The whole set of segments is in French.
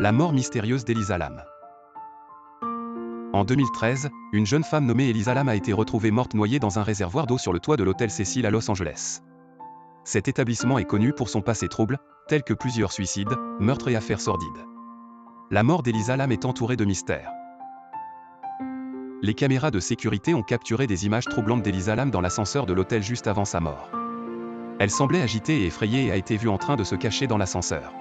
La mort mystérieuse d'Elisa Lam. En 2013, une jeune femme nommée Elisa Lam a été retrouvée morte noyée dans un réservoir d'eau sur le toit de l'hôtel Cecil à Los Angeles. Cet établissement est connu pour son passé trouble, tel que plusieurs suicides, meurtres et affaires sordides. La mort d'Elisa Lam est entourée de mystères. Les caméras de sécurité ont capturé des images troublantes d'Elisa Lam dans l'ascenseur de l'hôtel juste avant sa mort. Elle semblait agitée et effrayée et a été vue en train de se cacher dans l'ascenseur.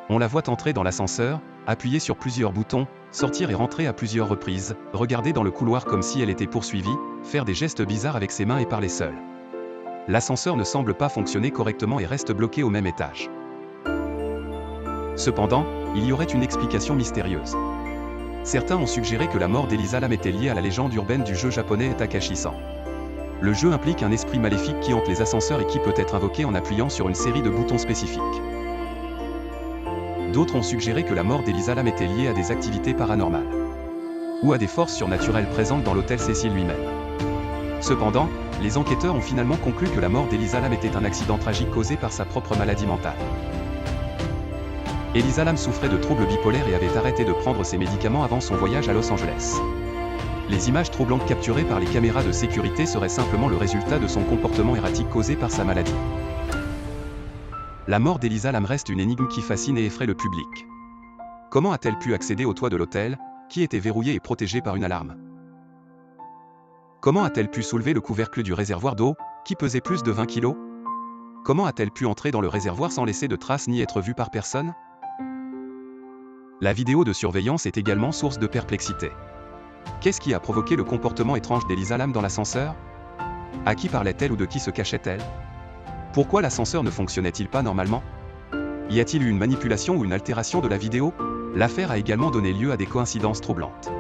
On la voit entrer dans l'ascenseur, appuyer sur plusieurs boutons, sortir et rentrer à plusieurs reprises, regarder dans le couloir comme si elle était poursuivie, faire des gestes bizarres avec ses mains et parler seule. L'ascenseur ne semble pas fonctionner correctement et reste bloqué au même étage. Cependant, il y aurait une explication mystérieuse. Certains ont suggéré que la mort d'Elisa Lam était liée à la légende urbaine du jeu japonais Takashi-san. Le jeu implique un esprit maléfique qui hante les ascenseurs et qui peut être invoqué en appuyant sur une série de boutons spécifiques. D'autres ont suggéré que la mort d'Elisa Lam était liée à des activités paranormales ou à des forces surnaturelles présentes dans l'hôtel Cecil lui-même. Cependant, les enquêteurs ont finalement conclu que la mort d'Elisa Lam était un accident tragique causé par sa propre maladie mentale. Elisa Lam souffrait de troubles bipolaires et avait arrêté de prendre ses médicaments avant son voyage à Los Angeles. Les images troublantes capturées par les caméras de sécurité seraient simplement le résultat de son comportement erratique causé par sa maladie. La mort d'Elisa Lam reste une énigme qui fascine et effraie le public. Comment a-t-elle pu accéder au toit de l'hôtel, qui était verrouillé et protégé par une alarme? Comment a-t-elle pu soulever le couvercle du réservoir d'eau, qui pesait plus de 20 kg? Comment a-t-elle pu entrer dans le réservoir sans laisser de traces ni être vue par personne? La vidéo de surveillance est également source de perplexité. Qu'est-ce qui a provoqué le comportement étrange d'Elisa Lam dans l'ascenseur? À qui parlait-elle ou de qui se cachait-elle? Pourquoi l'ascenseur ne fonctionnait-il pas normalement? Y a-t-il eu une manipulation ou une altération de la vidéo? L'affaire a également donné lieu à des coïncidences troublantes.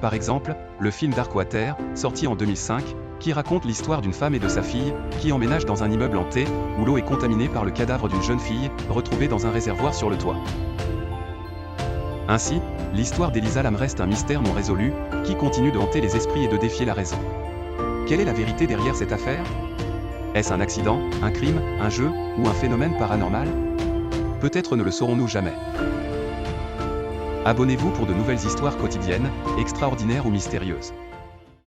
Par exemple, le film Darkwater, sorti en 2005, qui raconte l'histoire d'une femme et de sa fille, qui emménagent dans un immeuble hanté, où l'eau est contaminée par le cadavre d'une jeune fille, retrouvée dans un réservoir sur le toit. Ainsi, l'histoire d'Elisa Lam reste un mystère non résolu, qui continue de hanter les esprits et de défier la raison. Quelle est la vérité derrière cette affaire? Est-ce un accident, un crime, un jeu, ou un phénomène paranormal? Peut-être ne le saurons-nous jamais. Abonnez-vous pour de nouvelles histoires quotidiennes, extraordinaires ou mystérieuses.